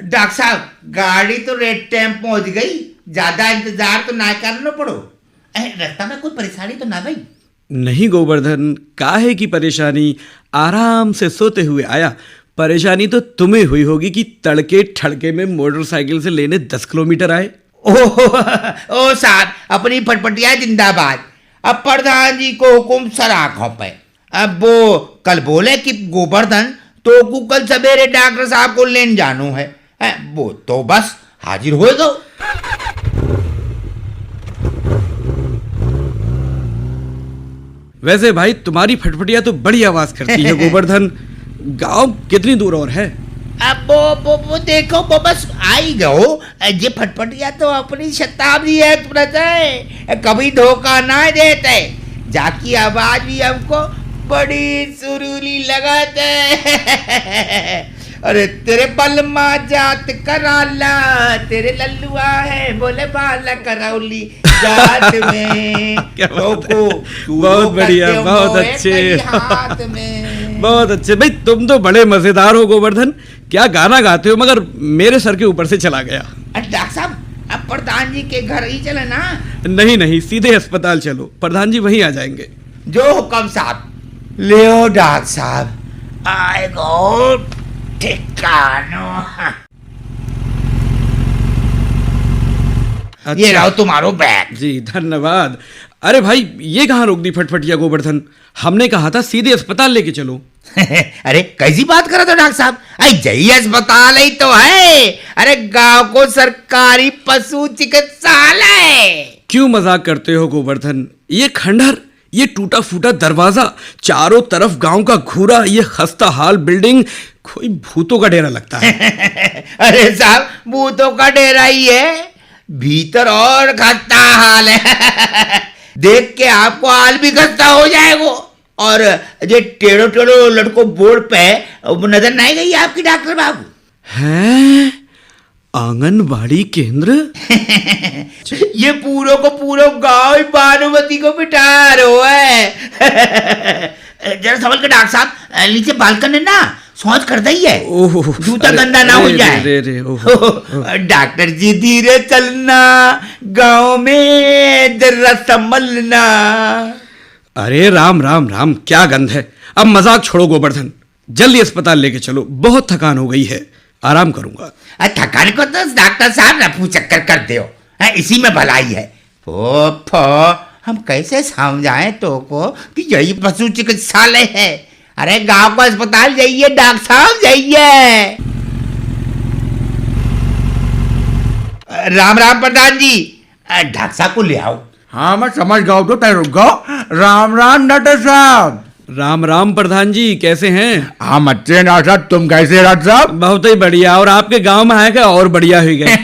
Doctor साहब गाड़ी तो रेड टाइम पहुंच गई, ज्यादा इंतजार तो ना करना पड़ो। रास्ता में कोई परेशानी तो ना भाई? नहीं गोवर्धन, काहे की परेशानी, आराम से सोते हुए आया। परेशानी तो तुम्हें हुई होगी कि तड़के ठड़के में मोटरसाइकिल से लेने 10 किलोमीटर आए। ओ साहब, अपनी फटफटिया जिंदाबाद। अब प्रधान जी को हुकुम सर आंखों पे। अब वो कल बोले कि गोवर्धन तो को कल सवेरे डॉक्टर साहब को लेने जानो है, वो तो बस हाजिर हो दो। वैसे भाई तुम्हारी फटफटिया तो बड़ी आवाज करती है गोवर्धन। गांव कितनी दूर और है? अब वो देखो, वो बस आई गो। ये फटफटिया तो अपनी शताब्दी एक्सप्रेस है, कभी धोखा ना देते। जाकी आवाज भी हमको बड़ी सुरीली लगत है। अरे तेरे बलमा जात कराला, तेरे लल्लुआ है बोले बाला करौली जात में। बहुत बढ़िया, बहुत अच्छे, हाथ में। बहुत अच्छे भाई, तुम तो बड़े मजेदार हो गोवर्धन। क्या गाना गाते हो, मगर मेरे सर के ऊपर से चला गया। डॉक्टर साहब, अब प्रधान जी के घर ही चले ना? नहीं नहीं, सीधे अस्पताल चलो, प्रधान जी वहीं आ जाएंगे। जो हुक्म साहब। ले डॉक्टर साहब, आए गो ठिकानो। अच्छा। ये रहो तुम्हारो बैग। जी धन्यवाद। अरे भाई, ये कहाँ रोक दी फटफटिया गोवर्धन? हमने कहा था सीधे अस्पताल लेके चलो। अरे कैसी बात कर रहे हो डॉक्टर साहब? यही अस्पताल ही तो है। अरे गांव को सरकारी पशु चिकित्सालय। क्यों मजाक करते हो गोवर्धन? ये खंडहर, ये टूटा फूटा दरवाजा, चारों तरफ गांव का घूरा, ये खस्ता हाल बिल्डिंग, कोई भूतों का डेरा लगता है। अरे साहब, भूतों का डेरा ही है, भीतर और खस्ता हाल है। देख के आपको हाल भी खस्ता हो जाएगा। और ये टेढ़ो टेढ़ो लड़को बोर्ड पे नजर नहीं गई आपकी डॉक्टर बाबू? हैं? आंगनबाड़ी केंद्र? ये पूरो को पूरो गांव भानुमती को बिठा रहा है। जरा संभल के डॉक्टर साहब, नीचे बालकनी ना सोच कर दी है, जूता गंदा ना हो जाए। डॉक्टर जी धीरे चलना, गांव में जरा संभलना। अरे राम राम राम, क्या गंध है। अब मजाक छोड़ो गोवर्धन, जल्दी अस्पताल लेके चलो, बहुत थकान हो गई है, आराम करूंगा। थकान को तो डॉक्टर साहब रफू चक्कर करते हो, इसी में भलाई है। हम कैसे समझाएं तो को कि यही पशु चिकित्सालय है? अरे गांव को अस्पताल जाइए डॉक्टर साहब, जाइए। राम राम प्रधान जी, डॉक्टर साहब को ले आओ। हाँ मैं समझ गया, तो तय रुक गो। राम राम डॉक्टर साहब। राम राम प्रधान जी, कैसे हैं? हम अच्छे हैं डॉक्टर साहब, तुम कैसे डॉक्टर साहब? बहुत ही बढ़िया, और आपके गांव में आएगा और बढ़िया हो गए।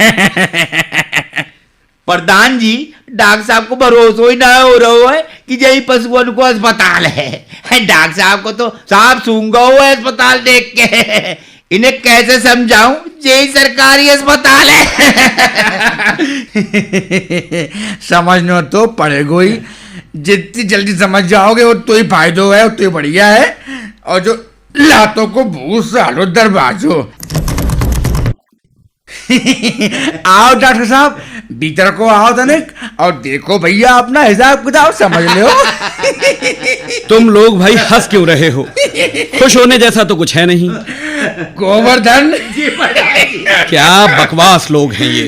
प्रधान जी, डॉक्टर साहब को भरोसा ही ना हो रहा है कि यही पशुओं को अस्पताल है। डॉक्टर साहब को तो साफ सूंघा हुआ है अस्पताल देख के। इन्हें कैसे समझाऊं, यही सरकारी अस्पताल है। समझना तो पड़ेगा ही, जितनी जल्दी समझ जाओगे उतना ही फायदो है, उतना ही बढ़िया है। और जो लातों को भूस डालो दरवाजो। आओ डॉक्टर साहब, भीतर को आओ तनिक और देखो भैया, अपना हिसाब किताब समझ लो। तुम लोग भाई हंस क्यों रहे हो? खुश होने जैसा तो कुछ है नहीं। गोवर्धन, क्या बकवास लोग हैं ये।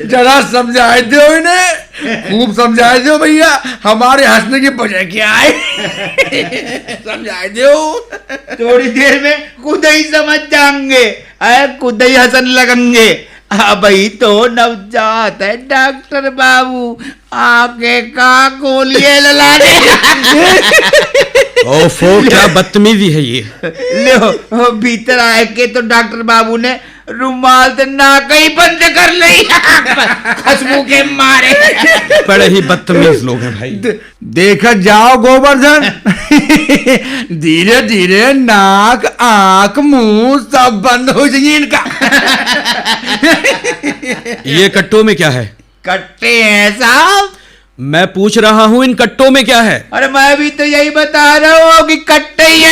जरा समझाए दो इन्हें, खूब समझाए दो भैया, हमारे हंसने की वजह क्या है। समझाए दो। थोड़ी देर में खुद ही समझ जाएंगे, खुद ही हंसन लगेंगे। भाई तो नवजात है डॉक्टर बाबू, आगे का गोलियां ललाने। ओफो, क्या बदतमीजी है ये। लो, भीतर आए के तो डॉक्टर बाबू ने रुमाल से नाक ही बंद कर ली खुशबू के मारे। बड़े ही बदतमीज लोग हैं भाई। देखा जाओ गोवर्धन, धीरे धीरे नाक आंख मुंह सब बंद हो जाएगी इनका। ये कट्टों में क्या है? कट्टे हैं साहब, मैं पूछ रहा हूं इन कट्टों में क्या है? अरे मैं भी तो यही बता रहा हूँ कि कट्टे ही है।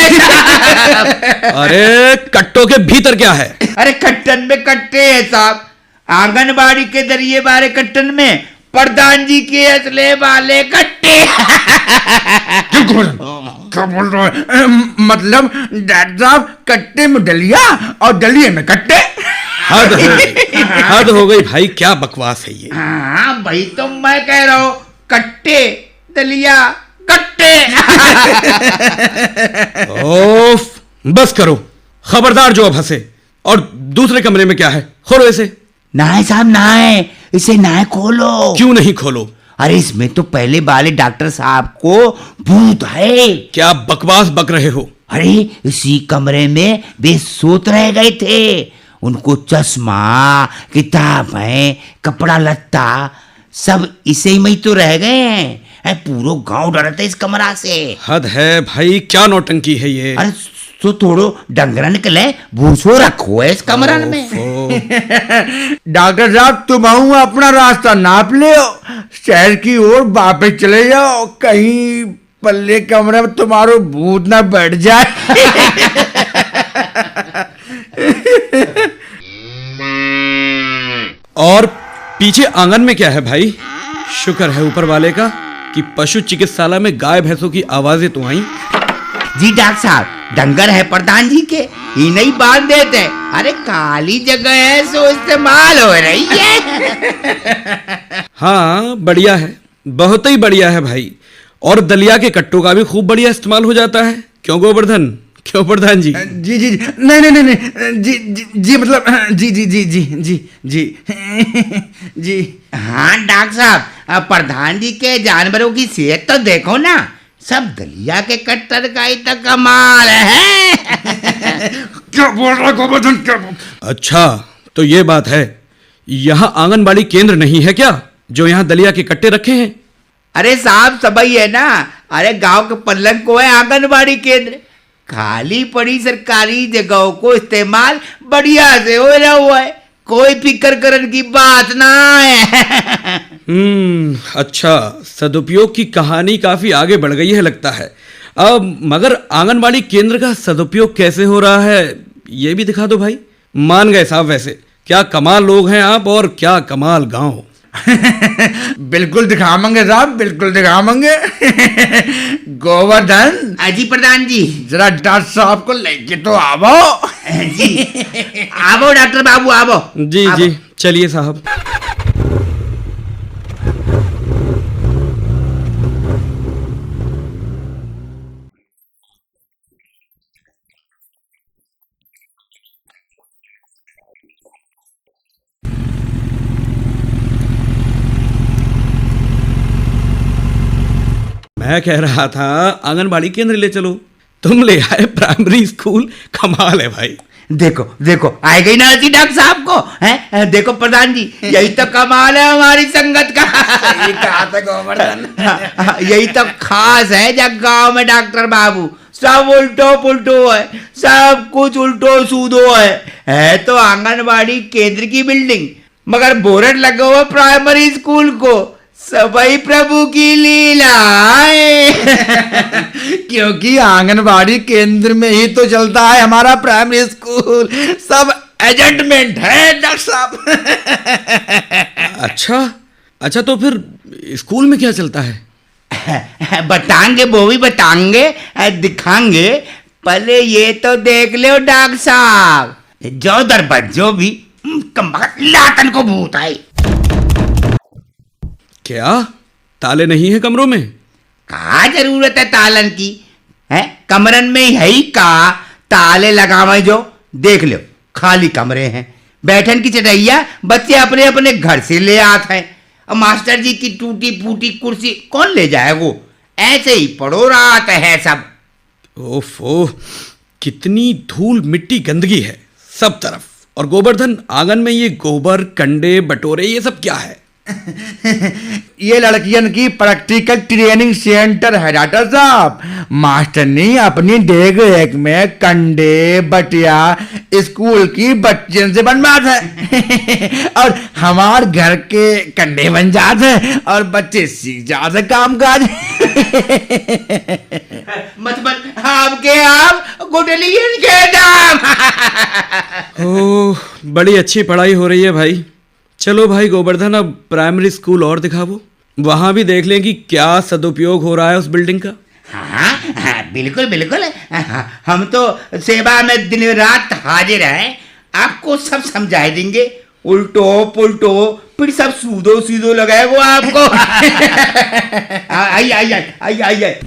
अरे कट्टों के भीतर क्या है? अरे कट्टन में कट्टे हैं साहब, आंगनबाड़ी के जरिए वाले कट्टन में प्रधान जी के असले वाले कट्टे। क्या बोल रहे हो? मतलब डॉक्टर साहब कट्टे में डलिया और डलिए में कट्टे? हद हो गई, हद हो गई भाई, क्या बकवास है ये। हाँ भाई तो मैं कह रहा हूँ कट्टे दलिया कट्टे। ओफ, बस करो, खबरदार जो अब हंसे। और दूसरे कमरे में क्या है? खोलो इसे। नाय साहब नाय, इसे नाय खोलो। क्यों नहीं खोलो? अरे इसमें तो पहले वाले डॉक्टर साहब को भूत है। क्या बकवास बक रहे हो? अरे इसी कमरे में वे सोत रह गए थे, उनको चश्मा, किताबें, कपड़ा लत्ता सब इसे में ही तो रह गए हैं। पूरा गांव डरता है इस कमरा से। हद है भाई, क्या नौटंकी है ये। अरे तो थोड़ो डंगरा निकले, भूसो रखो है इस कमरा में। डॉक्टर साहब तुम अपना रास्ता नाप ले, शहर की ओर वापस चले जाओ, कहीं पल्ले कमरे में तुम्हारो भूत ना बैठ जाए। और पीछे आंगन में क्या है भाई? शुक्र है ऊपर वाले का कि पशु चिकित्सालय में गाय भैंसों की आवाजें तो आई। जी डॉक्टर साहब, डंगर है प्रधान जी के, ही नहीं बांध देते। अरे काली जगह है सो इस्तेमाल हो रही है। हाँ बढ़िया है, बहुत ही बढ़िया है भाई। और दलिया के कट्टों का भी खूब बढ़िया इस्तेमाल हो जाता है। क्यों गोवर्धन, क्यों प्रधान जी? जी जी जी, नहीं नहीं नहीं नहीं, जी जी जी, मतलब जी जी जी जी जी जी जी। हाँ डॉक्टर साहब, प्रधान जी के जानवरों की सेहत तो देखो ना, सब दलिया के कट्टर का ही तो कमाल है। क्या बोल रहा गोवर्धन, क्या बोल? अच्छा तो ये बात है, यहाँ आंगनबाड़ी केंद्र नहीं है क्या जो यहाँ दलिया के कट्टे रखे हैं? अरे साहब सबई है ना, अरे गांव के पल्लन को है आंगनबाड़ी केंद्र, खाली पड़ी सरकारी जगहों को इस्तेमाल बढ़िया से हो रहा हुआ है, कोई फिक्र करने की बात ना है। अच्छा, सदुपयोग की कहानी काफी आगे बढ़ गई है लगता है। अब मगर आंगनबाड़ी केंद्र का सदुपयोग कैसे हो रहा है ये भी दिखा दो भाई। मान गए साहब, वैसे क्या कमाल लोग हैं आप, और क्या कमाल गांव। बिल्कुल दिखावांगे साहब, बिल्कुल दिखावांगे। गोवर्धन जी प्रधान जी। जरा डॉक्टर साहब को लेके तो आवो। जी आवो डॉक्टर बाबू आवो। जी आवो। जी चलिए साहब। मैं कह रहा था आंगनबाड़ी केंद्र ले चलो, तुम ले आए प्राइमरी स्कूल, कमाल है भाई। देखो देखो आ गई ना जी डॉक्टर साहब को, हैं देखो प्रधान जी, यही तो कमाल है हमारी संगत का। ये कहा था गोवर्धन। यही तो खास है जब गांव में डॉक्टर बाबू सब उल्टो पुल्टो है, सब कुछ उल्टो सूदो है तो आंगनबाड़ी केंद्र की बिल्डिंग, मगर बोर्ड लगा हुआ प्राइमरी स्कूल को, सबई प्रभु की लीला है। क्योंकि आंगनबाड़ी केंद्र में ही तो चलता है हमारा प्राइमरी स्कूल, सब एडजस्टमेंट है डॉक्टर साहब। अच्छा अच्छा, तो फिर स्कूल में क्या चलता है? बताएंगे वो भी बताएंगे, दिखाएंगे, पहले ये तो देख लो डॉक्टर साहब, जो दरबज्जो भी लातन को भूत आई। क्या ताले नहीं है कमरों में? कहा जरूरत है तालन की, है कमरन में है ही का ताले लगावे, जो देख लो खाली कमरे हैं, बैठन की चटैया बच्चे अपने अपने घर से ले आते हैं, और मास्टर जी की टूटी फूटी कुर्सी कौन ले जाए, वो ऐसे ही पड़ो रात है सब। ओफो, कितनी धूल मिट्टी गंदगी है सब तरफ। और गोवर्धन, आंगन में ये गोबर कंडे बटोरे ये सब क्या है? ये लड़कियन की प्रैक्टिकल ट्रेनिंग सेंटर है डॉक्टर साहब। मास्टरनी अपनी देख रेख में कंडे बटिया स्कूल की बच्चियन से बनवाते है और हमार घर के कंडे बन जाते हैं और बच्चे सीख जाते काम काज। मतलब आपके आप गुडलियन के दाम। ओह, बड़ी अच्छी पढ़ाई हो रही है भाई। चलो भाई गोवर्धन, अब प्राइमरी स्कूल और दिखावो, वहां भी देख लें कि क्या सदुपयोग हो रहा है उस बिल्डिंग का। हाँ, बिल्कुल बिल्कुल। हम तो सेवा में दिन रात हाजिर हैं, आपको सब समझा देंगे, उल्टो पुल्टो फिर सब सूदो सीधो लगाए वो आपको। आइए आइए आइए आइए।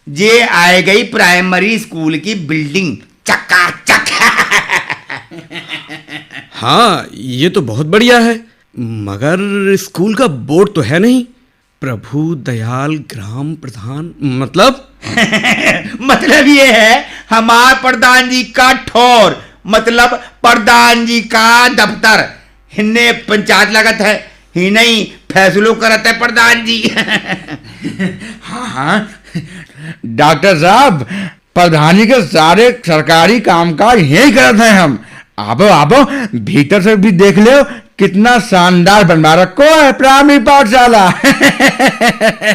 ये आए गई प्राइमरी स्कूल की बिल्डिंग चकाचक। हाँ, ये तो बहुत बढ़िया है, मगर स्कूल का बोर्ड तो है नहीं। प्रभु दयाल ग्राम प्रधान मतलब मतलब ये है हमार प्रधान जी का ठोर, मतलब प्रधान जी का दफ्तर। हिन्ने पंचायत लगत है, ही नहीं फैसलों करत है प्रधान जी। हाँ हाँ डॉक्टर साहब, प्रधानी के सारे सरकारी कामकाज यही करते हैं हम। आबो आबो, भीतर से भी देख लो कितना शानदार बनवा रखो है प्राइमरी पाठशाला।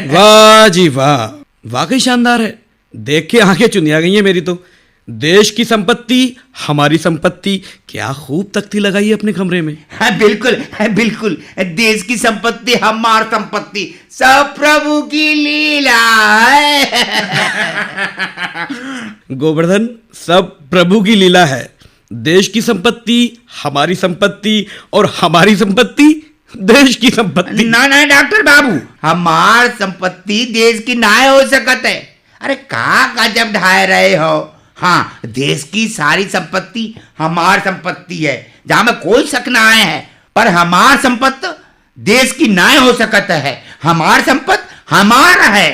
वाह जी वाह, वाकई शानदार है। देख के आंखें चुनिया गई है मेरी तो। देश की संपत्ति हमारी संपत्ति, क्या खूब तख्ती लगाई है अपने कमरे में। हाँ बिल्कुल बिल्कुल, देश की संपत्ति हमार संपत्ति, सब प्रभु की लीला है। गोवर्धन, सब प्रभु की लीला है। देश की संपत्ति हमारी संपत्ति और हमारी संपत्ति देश की संपत्ति। ना ना डॉक्टर बाबू, हमार संपत्ति देश की ना हो सकत है। अरे का गजब ढाए रहे हो। हाँ, देश की सारी संपत्ति हमार संपत्ति है, जहां में कोई शक ना आए है। पर हमार संपत्ति देश की ना हो सकत है, हमार संपत्ति हमारा है।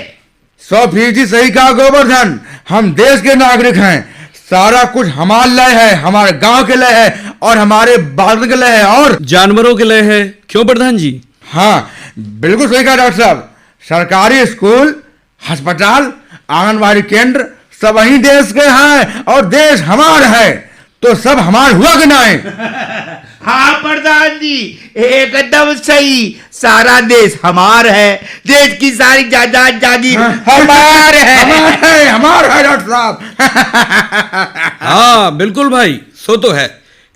100% सही कहा गोवर्धन। हम देश के नागरिक हैं, सारा कुछ हमारे लिए है, हमारे गांव के लिए है और हमारे बाल के लिए है और जानवरों के लिए है। क्यों प्रधान जी? हाँ बिल्कुल सही कहा डॉक्टर साहब। सरकारी स्कूल, अस्पताल, आंगनबाड़ी केंद्र सब वही देश के हैं और देश हमारा है, तो सब हमारा हुआ कि नहीं? हाँ प्रधान जी, एकदम सही। सारा देश हमार है, देश की सारी जायदाद जागीर हमार है। हमारा है डॉक्टर साहब। हाँ बिल्कुल भाई, सो तो है।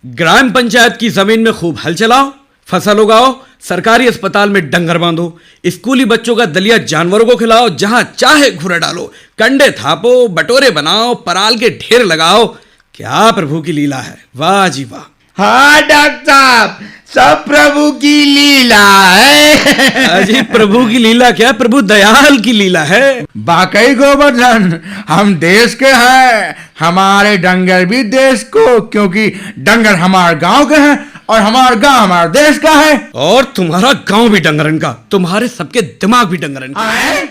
ग्राम पंचायत की जमीन में खूब हल चलाओ, फसल उगाओ, सरकारी अस्पताल में डंगर बांधो, स्कूली बच्चों का दलिया जानवरों को खिलाओ, जहां चाहे घुरे डालो, कंडे थापो, बटोरे बनाओ, पराल के ढेर लगाओ। क्या प्रभु की लीला है, वाह जी वाह। हाँ डॉक्टर साहब, सब प्रभु की लीला है। अजी प्रभु की लीला क्या, प्रभु दयाल की लीला है। वाकई गोवर्धन, हम देश के हैं, हमारे डंगर भी देश को, क्योंकि डंगर हमारे गांव के हैं और हमारा गांव हमारे देश का है। और तुम्हारा गांव भी डंगरन का, तुम्हारे सबके दिमाग भी डंगरन का। हाँ?